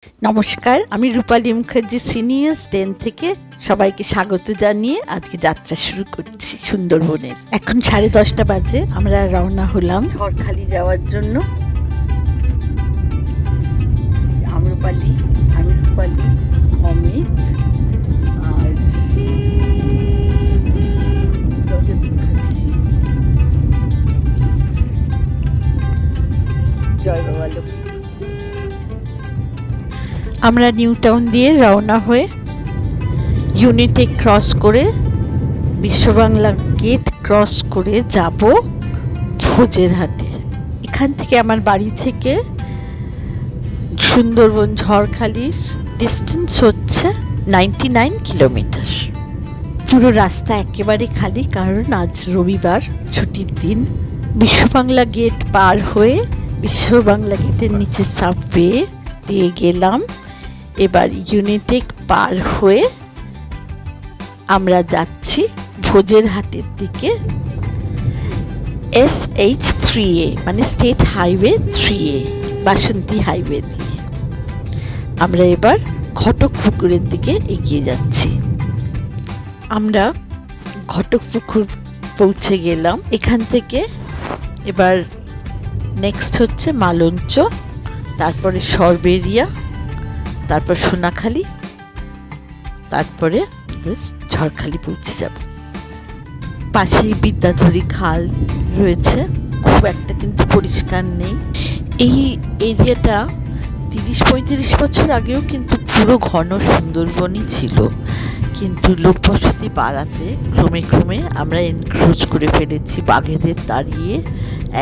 নমস্কার, আমি রূপালী মুখার্জি সিনিয়র 10 থেকে সবাইকে স্বাগত জানিয়ে আজকে যাত্রা শুরু করছি সুন্দরবনের। এখন 10:30 বাজে, আমরা রওনা হলাম ঝড়খালি যাওয়ার জন্য। আমি রূপালী, অমিত আর জয় বাবা লোক। আমরা নিউ টাউন দিয়ে রওনা হয়ে ইউনিটেক ক্রস করে বিশ্ববাংলা গেট ক্রস করে যাব ভোজের হাটে। এখান থেকে আমার বাড়ি থেকে সুন্দরবন ঝড়খালির ডিস্টেন্স হচ্ছে 99 কিলোমিটার। পুরো রাস্তা একেবারে খালি, কারণ আজ রবিবার, ছুটির দিন। বিশ্ববাংলা গেট পার হয়ে বিশ্ববাংলা গেটের নিচে সাবওয়ে দিয়ে গেলাম। এবার ইউনিটেক পার হয়ে আমরা যাচ্ছি ভোজের হাটের দিকে। SH3A মানে স্টেট হাইওয়ে 3A, বাসন্তী হাইওয়ে দিয়ে আমরা এবার ঘটকপুকুরের দিকে এগিয়ে যাচ্ছি। আমরা ঘটকপুকুর পৌঁছে গেলাম। এখান থেকে এবার নেক্সট হচ্ছে মালঞ্চ, তারপরে সরবেরিয়া, তারপর সোনাখালি, তারপরে ঝড়খালি পৌঁছে যাব। পাশেই বিদ্যাধরী খাল রয়েছে, খুব একটা কিন্তু পরিষ্কার নেই। এই এরিয়াটা 30-35 বছর আগেও কিন্তু পুরো ঘন সুন্দরবনই ছিল, কিন্তু লোকবসতি বাড়াতে ক্রমে ক্রমে আমরা এনক্রোচ করে ফেলেছি, বাঘেদের তাড়িয়ে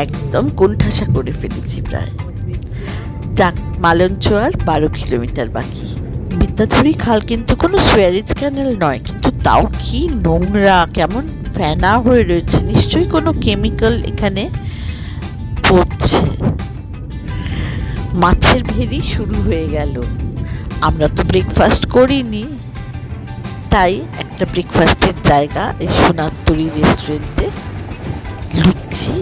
একদম কোণঠাসা করে ফেলেছি প্রায়। যাক, মালঞ্চ আর 12 কিলোমিটার বাকি। বিদ্যাধরী খাল কিন্তু কোনো সুয়ারেজ ক্যানেল নয়, কিন্তু তাও কি নোংরা, কেমন ফেনা হয়ে রয়েছে। নিশ্চয়ই কোনো কেমিক্যাল এখানে পড়ছে। মাছের ভেরি শুরু হয়ে গেল। আমরা তো ব্রেকফাস্ট করিনি, তাই একটা ব্রেকফাস্টের জায়গা এই সোনারতরী রেস্টুরেন্টে লুচি,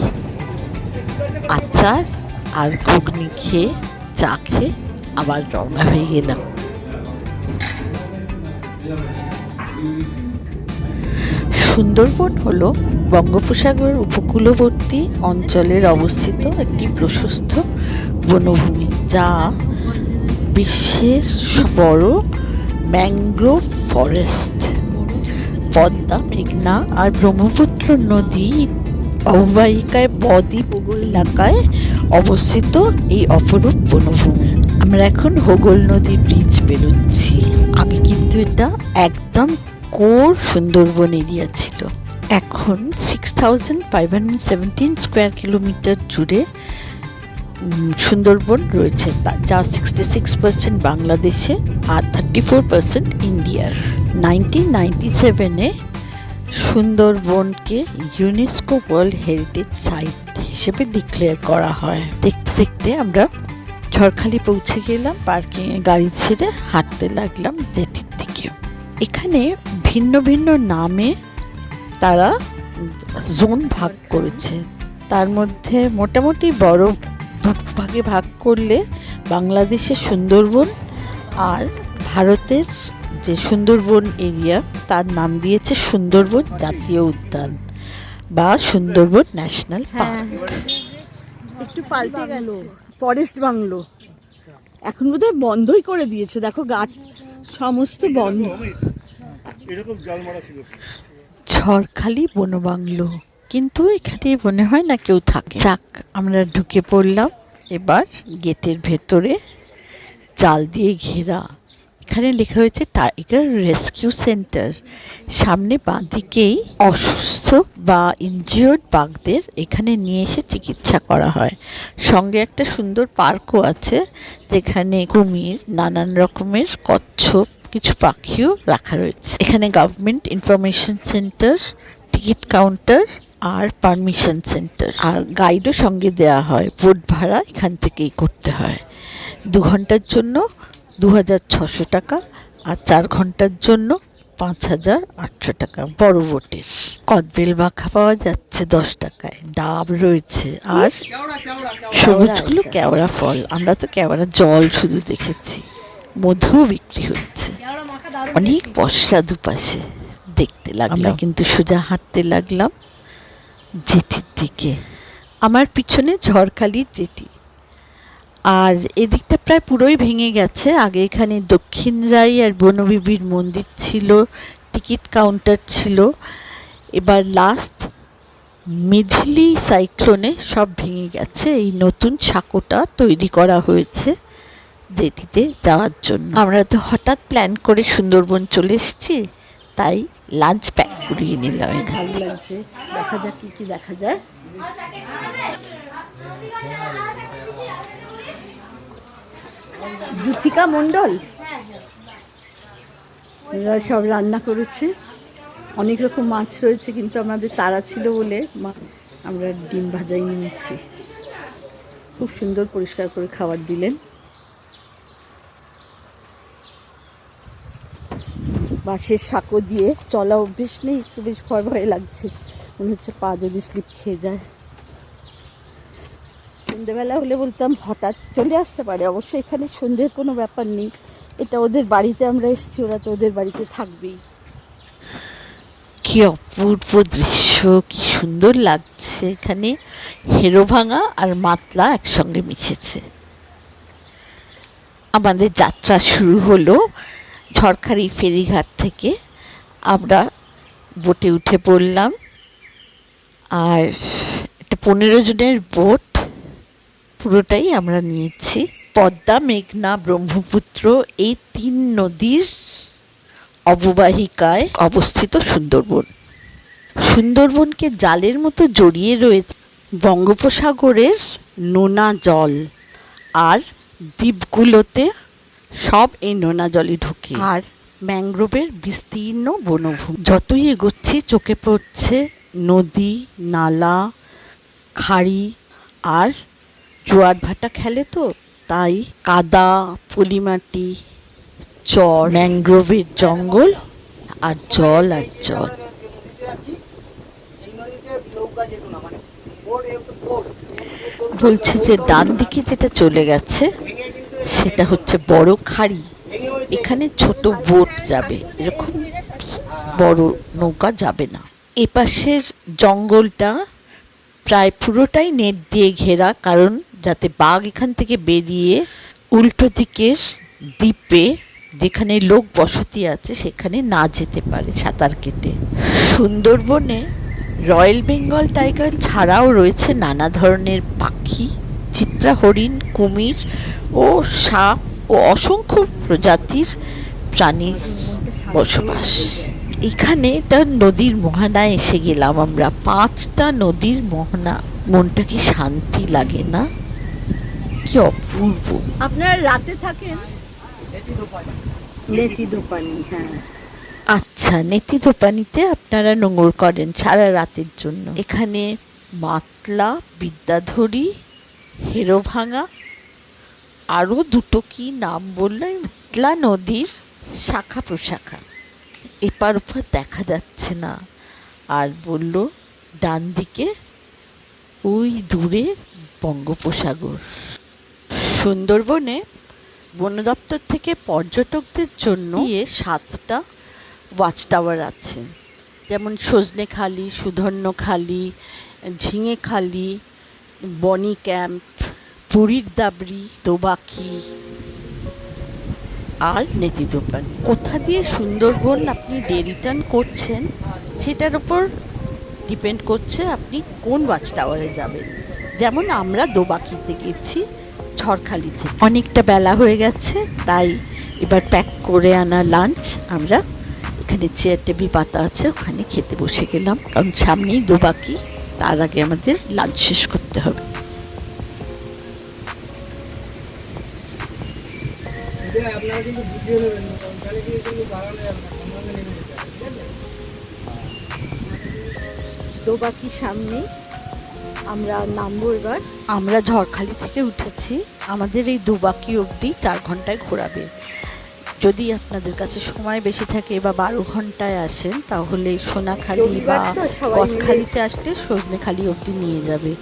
আচার আর ঘুগনি খেয়ে, চা খেয়ে আবার রওনা হয়ে গেলাম। সুন্দরবন হলো বঙ্গোপসাগর উপকূলবর্তী অঞ্চলের অবস্থিত একটি প্রশস্ত বনভূমি, যা বিশ্বের বড় ম্যানগ্রোভ ফরেস্ট। পদ্মা, মেঘনা আর ব্রহ্মপুত্র নদী অববাহিকায় বদ্বীপ এলাকায় অবস্থিত এই অপরূপ বনভূমি। আমরা এখন হোগল নদী ব্রিজ বেরোচ্ছি। আগে কিন্তু এটা একদম কোর সুন্দরবন এরিয়া ছিল। এখন 6517 স্কোয়ার কিলোমিটার জুড়ে সুন্দরবন রয়েছে, যা 66% বাংলাদেশে আর 34% ইন্ডিয়ার। 1997-এ সুন্দরবনকে ইউনেস্কো ওয়ার্ল্ড হেরিটেজ সাইট হিসেবে ডিক্লেয়ার করা হয়। দেখতে দেখতে আমরা ঝড়খালি পৌঁছে গেলাম। পার্কিংয়ে গাড়ি ছেড়ে হাঁটতে লাগলাম জেটির দিকে। এখানে ভিন্ন ভিন্ন নামে তারা জোন ভাগ করেছে। তার মধ্যে মোটামুটি বড় দুটো ভাগে ভাগ করলে বাংলাদেশের সুন্দরবন আর ভারতের যে সুন্দরবন এরিয়া, তার নাম দিয়েছে সুন্দরবন জাতীয় উদ্যান বা সুন্দরবন ন্যাশনাল পার্ক। একটু পাল্টে গেল, ফরেস্ট বাংলো এখন বোধহয় বন্ধই করে দিয়েছে। দেখো গাছ সমস্ত বন্ধ। ঝড়খালি বনবাংলো, কিন্তু এখানে মনে হয় না কেউ থাকে। যাক, আমরা ঢুকে পড়লাম এবার গেটের ভেতরে। জাল দিয়ে ঘেরা, এখানে লেখা রয়েছে টাইগার রেস্কিউ সেন্টার। সামনে বাঁদিকেই অসুস্থ বা ইনজিওর্ড বাঘদের এখানে নিয়ে এসে চিকিৎসা করা হয়। সঙ্গে একটা সুন্দর পার্কও আছে, যেখানে কুমির, নানান রকমের কচ্ছপ, কিছু পাখিও রাখা রয়েছে। এখানে government information centre, ticket counter আর পারমিশন সেন্টার, আর গাইডও সঙ্গে দেওয়া হয়। বোট ভাড়া এখান থেকেই করতে হয়। 2 ঘন্টার জন্য 2600 টাকা আর 4 ঘন্টার জন্য 5800 টাকা বড় বোটের। কদবেল মাখা পাওয়া যাচ্ছে 10 টাকায়। ডাব রয়েছে, আর সবুজগুলো কেওড়া ফল। আমরা তো কেওড়া জল শুধু দেখেছি। মধু বিক্রি হচ্ছে, অনেক বর্ষা দুপাশে। দেখতে লাগলাম, আমরা কিন্তু সোজা হাঁটতে লাগলাম জেটির দিকে। আমার পিছনে ঝড়খালির জেটি, আর এদিকটা প্রায় পুরোই ভেঙে গেছে। আগে এখানে দক্ষিণ রাই আর বনবিবির মন্দির ছিল, টিকিট কাউন্টার ছিল। এবার লাস্ট মিথিলি সাইক্লোনে সব ভেঙে গেছে। এই নতুন সাঁকোটা তৈরি করা হয়েছে জেটিতে যাওয়ার জন্য। আমরা তো হঠাৎ প্ল্যান করে সুন্দরবন চলে এসেছি, তাই লাঞ্চ প্যাক করিয়ে নিলাম এখান ভালো থেকে। লাগছে, দেখা যাক কি কি দেখা যায়। জুথিকা মণ্ডল এরা সব রান্না করেছে, অনেক রকম মাছ রয়েছে, কিন্তু আমাদের তাড়া ছিল বলে আমরা ডিম ভাজাই নিয়েছি। খুব সুন্দর পরিষ্কার করে খাবার দিলেন। বাঁশের সাঁকো দিয়ে চলা অভ্যেস নেই, একটু বেশ ভয় ভয় লাগছে, মনে হচ্ছে পা যদি স্লিপ খেয়ে যায়। সন্ধেবেলা হলে বলতাম হঠাৎ চলে আসতে পারে, অবশ্য এখানে সন্ধ্যের কোনো ব্যাপার নেই, এটা ওদের বাড়িতে আমরা এসেছি, ওরা তো ওদের বাড়িতে থাকবেই। কি অপূর্ব দৃশ্য, কি সুন্দর লাগছে। এখানে হেরোভাঙা আর মাতলা একসঙ্গে মিশেছে। আমাদের যাত্রা শুরু হলো ঝড়খালি ফেরিঘাট থেকে। আমরা বোটে উঠে পড়লাম, আর একটা 15 জনের বোট, পুরোটাই আমরা নিয়েছি। পদ্মা, মেঘনা, ব্রহ্মপুত্র এই 3 নদীর অববাহিকায় অবস্থিত সুন্দরবন। সুন্দরবনকে জালের মতো জড়িয়ে রয়েছে বঙ্গোপসাগরের নোনা জল, আর দ্বীপগুলোতে সব এই নোনা জলে ঢুকে, আর ম্যাংগ্রোভের বিস্তীর্ণ বনভূমি। যতই এগোচ্ছি চোখে পড়ছে নদী, নালা, খাড়ি, আর জোয়ার ভাটা খেলে তো তাই কাদা, পলিমাটি, চর, ম্যাংগ্রোভের জঙ্গল, আর জল আর জল। বলছে যে ডান দিকে যেটা চলে গেছে সেটা হচ্ছে বড় খাড়ি, এখানে ছোট বোট যাবে, এরকম বড় নৌকা যাবে না। এপাশের জঙ্গলটা প্রায় পুরোটাই নেট দিয়ে ঘেরা, কারণ যাতে বাঘ এখান থেকে বেরিয়ে উল্টো দিকের দ্বীপে যেখানে লোক বসতি আছে সেখানে না যেতে পারে সাঁতার কেটে। সুন্দরবনে রয়্যাল বেঙ্গল টাইগার ছাড়াও রয়েছে নানা ধরনের পাখি, চিত্রা হরিণ, কুমির ও সাপ ও অসংখ্য প্রজাতির প্রাণীর বসবাস। এখানে একটা নদীর মোহনায় এসে গেলাম আমরা, 5টা নদীর মোহনা। মনটা কি শান্তি লাগে না, কি অপূর্ব। আপনারা রাতে থাকেন নেতি দোপানি? হ্যাঁ, আচ্ছা, নেতি দোপানিতে আপনারা নোঙর করেন সারা রাতের জন্য। এখানে মাতলা, বিদ্যাধরী, হেরোভাঙা, আরও 2টো কি নাম বললেন, মাতলা নদীর শাখা প্রশাখা। এপার ওপার দেখা যাচ্ছে না, আর বলল ডান দিকে ওই দূরে বঙ্গোপসাগর। সুন্দরবনে বন দপ্তর থেকে পর্যটকদের জন্য 7টা ওয়াচ টাওয়ার আছে, যেমন সজনেখালি, সুধন্যখালি, ঝিঙেখালি, বনি ক্যাম্প, বুড়ির দাবড়ি, দোবাকি আর নেতি দোপানি। কোথা দিয়ে সুন্দরবন আপনি ডে রিটার্ন করছেন সেটার উপর ডিপেন্ড করছে আপনি কোন ওয়াচ টাওয়ারে যাবেন। যেমন আমরা দোবাকিতে গেছি ঝড়খালি থেকে। অনেকটা বেলা হয়ে গেছে, তাই এবার প্যাক করে আনা লাঞ্চ আমরা এখানে চেয়ার টেবিল পাতা আছে, ওখানে খেতে বসে গেলাম, কারণ সামনেই দোবাকি, তার আগে আমাদের লাঞ্চ শেষ করতে হবে। দোবাকি সামনে, আমরা নামবো এবার। আমরা ঝড়খালি থেকে উঠেছি, আমাদের এই দোবাকি অবধি 4 ঘন্টায় ঘোরাবে। যদি আপনাদের কাছে সময় বেশি থাকে বা 12 ঘন্টায় আসেন, তাহলে সোনাখালি বা গদখালিতে আসলে সজনেখালি অবধি নিয়ে যাবে।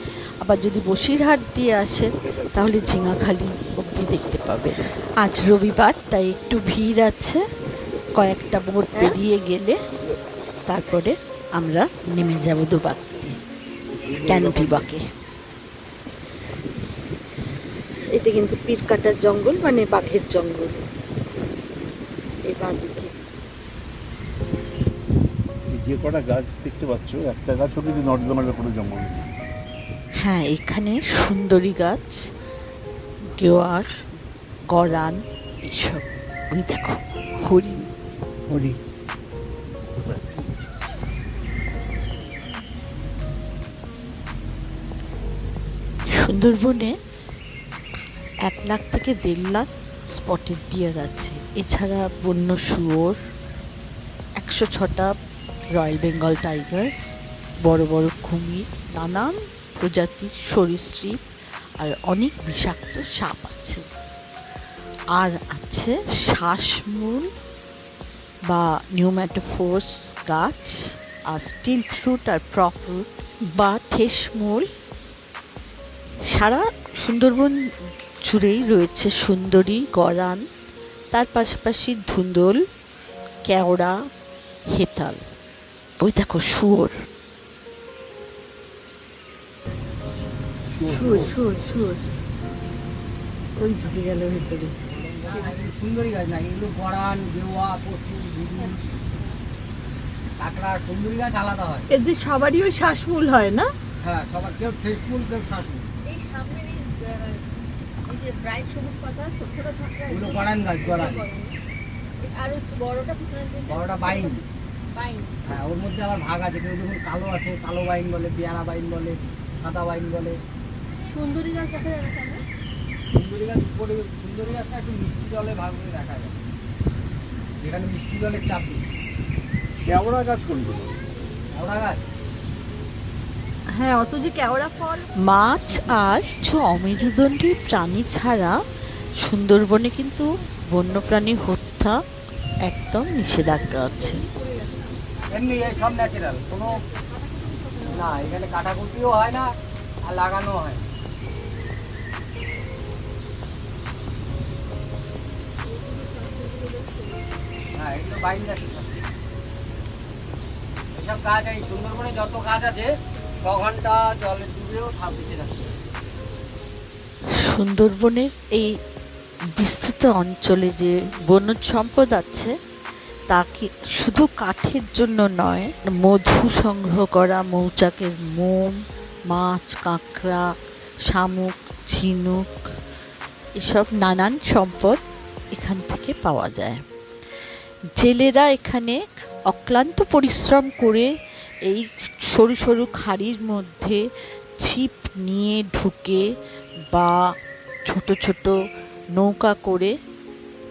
আবার যদি বসিরহাট দিয়ে আসেন, তাহলে ঝিঙাখালি অবধি দেখতে পাবেন। আজ রবিবার, তাই একটু ভিড় আছে। কয়েকটা বোট পেরিয়ে গেলে তারপরে আমরা নেমে যাব দুবাগ দিয়ে, ক্যানোপি বাঁকে। এটা কিন্তু পীরকাটার জঙ্গল, মানে বাঘের জঙ্গল। এই বাঁদিকে যে কটা গাছ দেখতে পাচ্ছ, একটা গাছ হলো যে নর্দমার পুরো জঙ্গল। হ্যাঁ, এখানে সুন্দরী গাছ, গেওয়ার, গরান, এইসব। ওই দেখো হরিণ। হরিণ সুন্দরবনে 1 লাখ থেকে 1.5 লাখ স্পটেড ডিয়ার আছে। এছাড়া বন্য শুয়োর, 106টা রয়্যাল বেঙ্গল টাইগার, বড় বড় কুমির, নানান প্রজাতির সরীসৃপ আর অনেক বিষাক্ত সাপ আছে। আর আছে শ্বাসমূল বা নিউম্যাটোফোর্স গাছ, আর স্টিল ফ্রুট আর প্রফ্রুট বা ঠেসমূল। সারা সুন্দরবন জুড়েই রয়েছে সুন্দরী, গরান, তার পাশাপাশি ধুন্দল, কেওড়া, হেতাল। ওই দেখো শুয়োর। ওই ঢুকে গেল ভেতরে। সুন্দরী গাছ না, এগুলো গড়ান, গেওয়া, পশু, ঘুঘু, কাঁকড়া। সুন্দরী গাছ আলাদা হয়। এদের সবারই ওই শ্বাসমূল হয় না? হ্যাঁ, সবার কেউ ঠেসমূল, কেউ শ্বাসমূল। এই সামনের এই যে ব্রাইট সবুজ পাতা, ছোট ছোট ঝাঁকড়া, ওগুলো গড়ান গাছ, গড়ান। আর ওই বড়টা পিছনের দিকে বড়টা বাইন। পাইন। হ্যাঁ, ওর মধ্যে আবার ভাগ আছে। কেউ যখন কালো আছে, কালো বাইন বলে, পেয়ারা বাইন বলে, সাদা বাইন বলে। সুন্দরী গাছ দেখা যাবে কেন? সুন্দরী গাছ উপরে, সুন্দরী গাছটা একটু মিষ্টি জলে ভাগ করে দেখা যায়, যেখানে মিষ্টি জলের চাপ বেশি। কেওড়া গাছ কোনগুলো? কেওড়া গাছ, হ্যাঁ, অত যে কেওড়া ফল। মাছ আর কিছু অমেরুদণ্ডী প্রাণী ছাড়া সুন্দরবনে কিন্তু বন্যপ্রাণী হত্যা একদম নিষেধাজ্ঞা আছে। এমনি এই সব ন্যাচারাল, কোনো না এখানে কাটাকুটিও হয় না আর লাগানো হয়। হ্যাঁ, এগুলো বাইন গাছ। এসব গাছ, এই সুন্দরবনে যত গাছ আছে 6 ঘন্টা জলে ডুবেও বেঁচে থাকে। সুন্দরবনের এই বিস্তৃত অঞ্চলে যে বনজ সম্পদ আছে, তা কি শুধু কাঠের জন্য নয়, মধু সংগ্রহ করা, মৌচাকের মোম, মাছ, কাঁকড়া, শামুক, ঝিনুক, এসব নানান সম্পদ এখান থেকে পাওয়া যায়। জেলেরা এখানে অক্লান্ত পরিশ্রম করে এই সরু সরু খাড়ির মধ্যে ছিপ নিয়ে ঢুকে বা ছোট ছোট নৌকা করে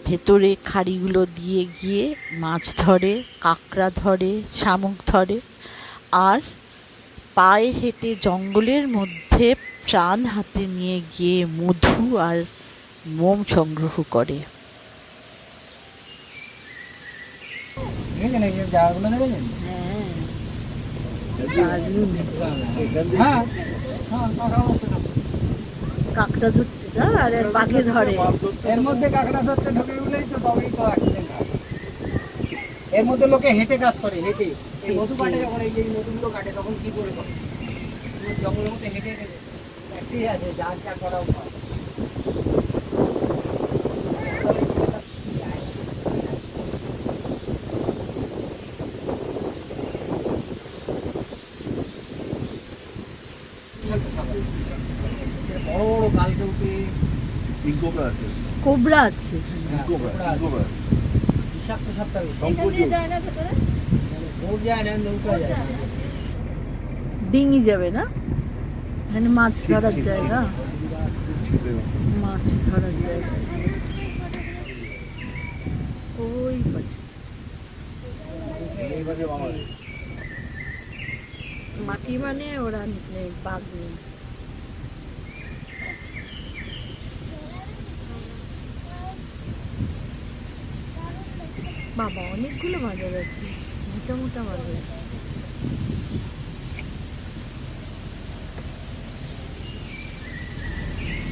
ভেতরে খাড়িগুলো দিয়ে গিয়ে মাছ ধরে, কাঁকড়া ধরে, শামুক ধরে, আর পায়ে হেঁটে জঙ্গলের মধ্যে প্রাণ হাতে নিয়ে গিয়ে মধু আর মোম সংগ্রহ করে। দেখেছেন এই যে জায়গাগুলো দেখেছেন? হ্যাঁ, হ্যাঁ, হ্যাঁ, কাঁকড়া ধরতে ঢোকে। কাঁকড়া ধরতে যা, আর বাঘে ধরে। এর মধ্যে কাঁকড়া ধরতে ঢোকে বলেই তো তবেই তো অ্যাক্সিডেন্ট হয়। এর মধ্যে লোকে হেঁটে কাজ করে, হেঁটে। এই মধু কাটে যখন, এই যে মধুগুলো কাটে তখন কি করে করে জঙ্গলের মধ্যে হেঁটে হেঁটে একটাই আছে, যার যা করা উপায়। বড় বড় গালকে উঠে ইনকোবরা আছে। কোবরা আছে। ইনকোবরা, ইনকোবরা। বিষাক্ত সাপটা বেশি। এখান দিয়ে যায় না ভেতরে? বোট যায় না, নৌকা যায় না। ডিঙি যাবে না? এখানে মাছ ধরার জায়গা, মাছ ধরার জায়গা। ওই পাশে এই পাশে বাংলা। মাটি, মানে ওরা নেই, বাঘ নেই। বাবা অনেকগুলো বাজার আছে, মোটা মোটা বাজার।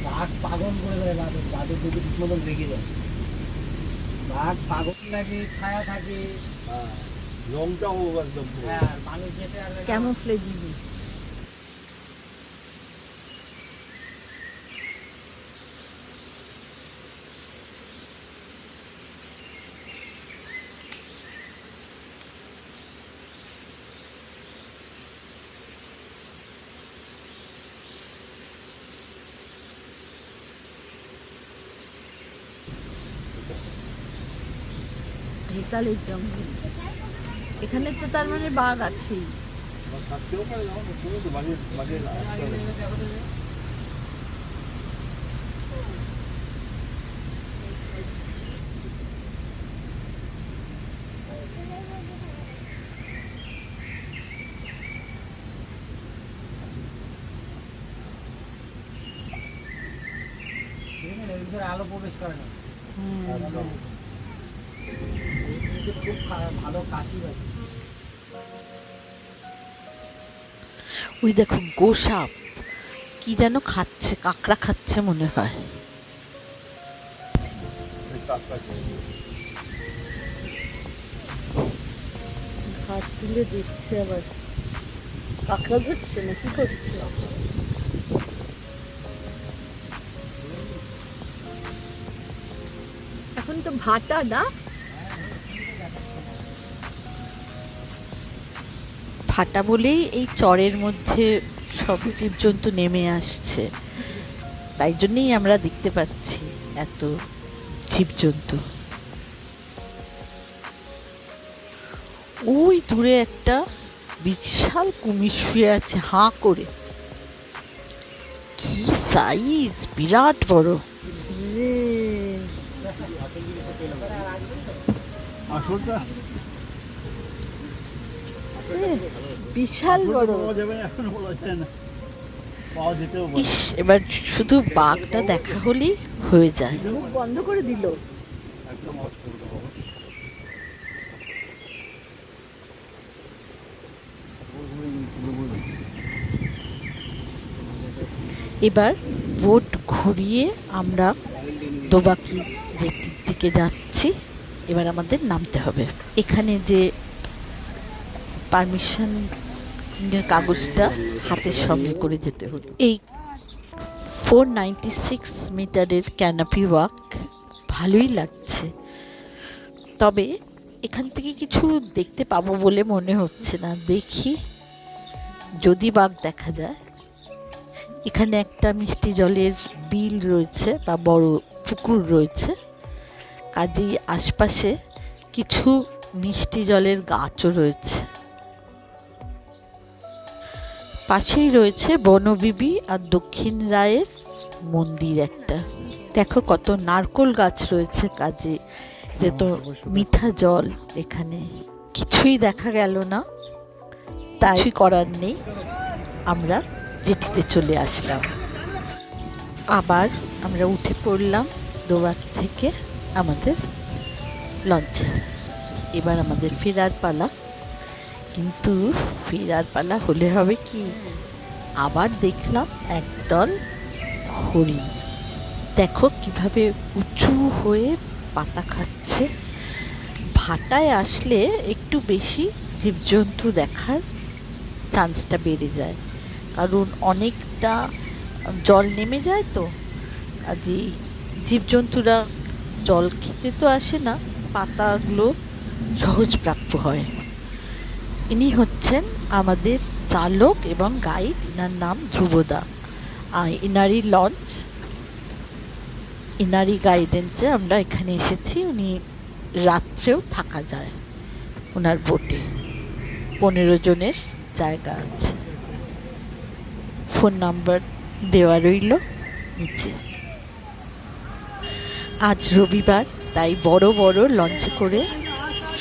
বাঘ পাগল করে দেয়, বাঘের যদি ঠিক মতন রেখে যায়। বাঘ পাগল লাগে, ছায়া থাকে। রংটাও একদম পুরো। হ্যাঁ, মানুষ যেতে আর ক্যামোফ্লেজ জিনিস। হেতালের জঙ্গল, এখানে তো তার মানে বাঘ আছেই। আমার থাকতেও পারে, আমার শুনে তো বাঘের আসতে হবে। এর ভিতরে আলো প্রবেশ করে না। খুব ভালো কাশি আছে। ওই দেখো গোসাপ কি যেন খাচ্ছে, কাঁকড়া খাচ্ছে মনে হয়। এই কাকটা হাত তুলে দেখছে, আবার কাঁকড়া ধরছে না কি করছে। এখন তো ভাটা না, ফাটা বলেই এই চরের মধ্যে সব জীবজন্তু নেমে আসছে, তাই জন্যই আমরা দেখতে পাচ্ছি এত জীবজন্তু। ওই দূরে একটা বিশাল কুমির শুয়ে আছে হাঁ করে, কি সাইজ, বিরাট বড়। রে আসলটা বিশাল বড়। পাওয়া যাবে না, এখনো বলা যায় না, পাওয়া যেতেও পারে। ইস, এবার শুধু বাঘটা দেখা হলেই হয়ে যায়। মুখ বন্ধ করে দিল। একদম অফ করে দেবো। এবার বোট ঘুরিয়ে আমরা দোবাকি জেটির দিকে যাচ্ছি। এবার আমাদের নামতে হবে। এখানে যে পারমিশন কাগজটা হাতের সঙ্গে করে যেতে হলো। এই 496 মিটারের ক্যানাপি ওয়াক ভালোই লাগছে, তবে এখান থেকে কিছু দেখতে পাবো বলে মনে হচ্ছে না। দেখি যদি বাঘ দেখা যায়। এখানে একটা মিষ্টি জলের বিল রয়েছে বা বড় পুকুর রয়েছে, কাজেই আশপাশে কিছু মিষ্টি জলের গাছও রয়েছে। পাশেই রয়েছে বনবিবি আর দক্ষিণ রায়ের মন্দির একটা। দেখো কত নারকোল গাছ রয়েছে, কাজে যে তো মিঠা জল। এখানে কিছুই দেখা গেল না, তাই করার নেই, আমরা জেটিতে চলে আসলাম। আবার আমরা উঠে পড়লাম দোবাকি থেকে আমাদের লঞ্চে। এবার আমাদের ফেরার পালা, কিন্তু ফেরার পালা হলে হবে কি, আবার দেখলাম একদল হরিণ। দেখো কিভাবে উঁচু হয়ে পাতা খাচ্ছে। ভাটায় আসলে একটু বেশি জীবজন্তু দেখার চান্সটা বেড়ে যায়, কারণ অনেকটা জল নেমে যায় তো, কাজেই জীবজন্তুরা জল খেতে তো আসে না, পাতাগুলো সহজ প্রাপ্য হয়। ইনি হচ্ছেন আমাদের চালক এবং গাইড, ইনার নাম ধ্রুবদা। ইনারই লঞ্চ, ইনারই গাইডেন্সে আমরা এখানে এসেছি। উনি রাত্রেও থাকা যায় ওনার বোটে, 15 জনের জায়গা আছে। ফোন নাম্বার দেওয়া রইল নিচে। আজ রবিবার, তাই বড় বড় লঞ্চে করে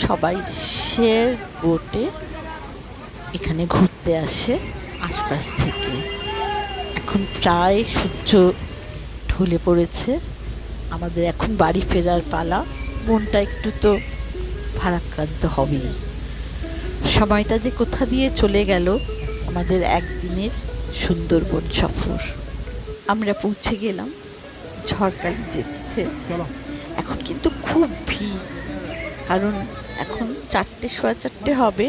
সবাই শেয়ার বোটে এখানে ঘুরতে আসে আশপাশ থেকে। এখন প্রায় সূর্য ঢলে পড়েছে, আমাদের এখন বাড়ি ফেরার পালা। মনটা একটু তো ভারাক্রান্ত হবেই। সময়টা যে কোথা দিয়ে চলে গেল আমাদের একদিনের সুন্দরবন সফর। আমরা পৌঁছে গেলাম ঝড়খালি জেটিতে। এখন কিন্তু খুব ভিড়, কারণ এখন 4টে সোয়া 4টে হবে,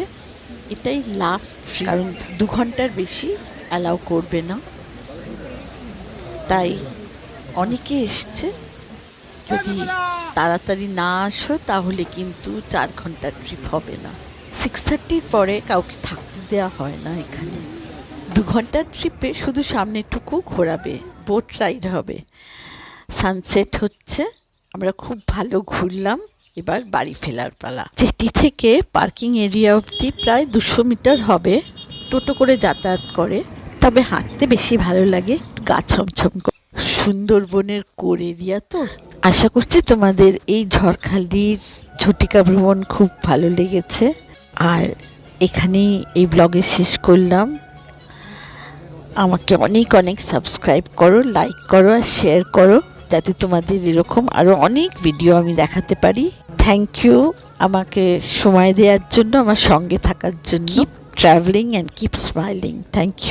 এটাই লাস্ট, কারণ 2 ঘন্টার বেশি অ্যালাউ করবে না। তাই অনেকে এসছে, যদি তাড়াতাড়ি না আসো তাহলে কিন্তু 4 ঘন্টার ট্রিপ হবে না। 6:30 পরে কাউকে থাকতে দেওয়া হয় না এখানে। 2 ঘন্টার ট্রিপে শুধু সামনেটুকু ঘোরাবে, বোট রাইড হবে, সানসেট হচ্ছে। আমরা খুব ভালো ঘুরলাম, এবার বাড়ি ফেরার পালা। জেটি থেকে পার্কিং এরিয়া অবধি প্রায় 200 মিটার হবে, টোটো করে যাতায়াত করে। তবে হাঁটতে বেশি ভালো লাগে, গা ছমছম করে। সুন্দরবনের কোর এরিয়া তো। আশা করছি তোমাদের এই ঝড়খালির ঝটিকা ভ্রমণ খুব ভালো লেগেছে। আর এখানেই এই ব্লগে শেষ করলাম। আমাকে অনেক অনেক সাবস্ক্রাইব করো, লাইক করো আর শেয়ার করো, যাতে তোমাদের এরকম আরও অনেক ভিডিও আমি দেখাতে পারি। থ্যাংক ইউ আমাকে সময় দেওয়ার জন্য, আমার সঙ্গে থাকার জন্য। Keep travelling and keep smiling. Thank you.